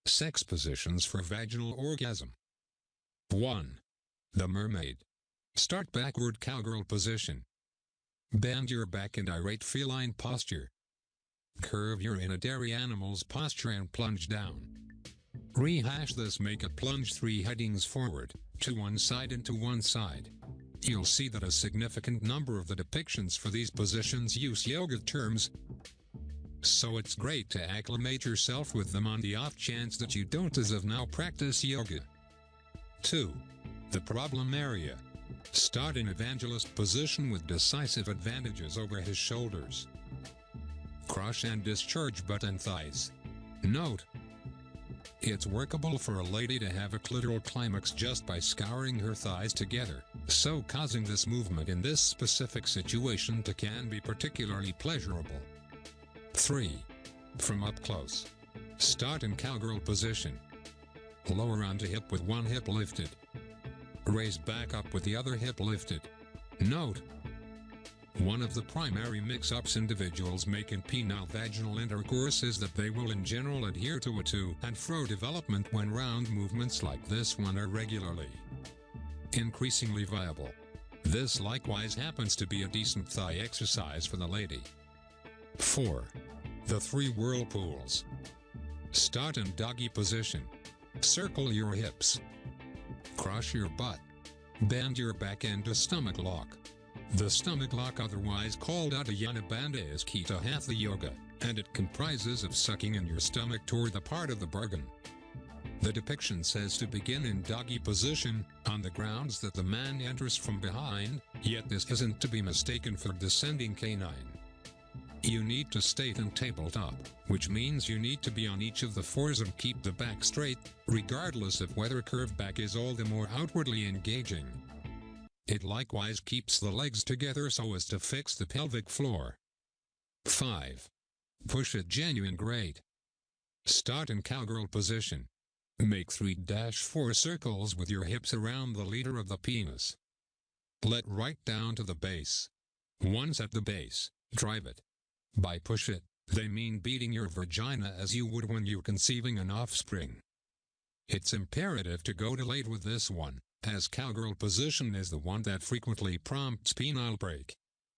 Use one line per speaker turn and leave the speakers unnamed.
Sex positions for vaginal orgasm. 1. The Mermaid. Start backward cowgirl position. Bend your back in irate feline posture. Curve your inner animal's posture and plunge down. Rehash this. Make a plunge 3 headings forward, to one side and to one side. You'll see that a significant number of the depictions for these positions use yoga terms, so it's great to acclimate yourself with them on the off chance that you don't as of now practice yoga. 2. The problem area. Start in evangelist position with decisive advantages over his shoulders. Crush and discharge butt and thighs. Note: it's workable for a lady to have a clitoral climax just by scouring her thighs together, so causing this movement in this specific situation can be particularly pleasurable. 3. From up close. Start in cowgirl position. Lower onto hip with one hip lifted. Raise back up with the other hip lifted. Note: one of the primary mix-ups individuals make in penile vaginal intercourse is that they will in general adhere to a to and fro development when round movements like this one are regularly increasingly viable. This likewise happens to be a decent thigh exercise for the lady. 4. The 3 whirlpools. Start in doggy position. Circle your hips. Cross your butt. Bend your back into stomach lock. The stomach lock, otherwise called Uddiyana Bandha, is key to Hatha Yoga, and it comprises of sucking in your stomach toward the part of the bargain. The depiction says to begin in doggy position, on the grounds that the man enters from behind, yet this isn't to be mistaken for descending canine. You need to stay in tabletop, which means you need to be on each of the 4s and keep the back straight, regardless of whether curved back is all the more outwardly engaging. It likewise keeps the legs together so as to fix the pelvic floor. 5. Push it genuine great. Start in cowgirl position. Make 3-4 circles with your hips around the leader of the penis. Let right down to the base. Once at the base, drive it. By push it, they mean beating your vagina as you would when you're conceiving an offspring. It's imperative to go delayed with this one, as cowgirl position is the one that frequently prompts penile break.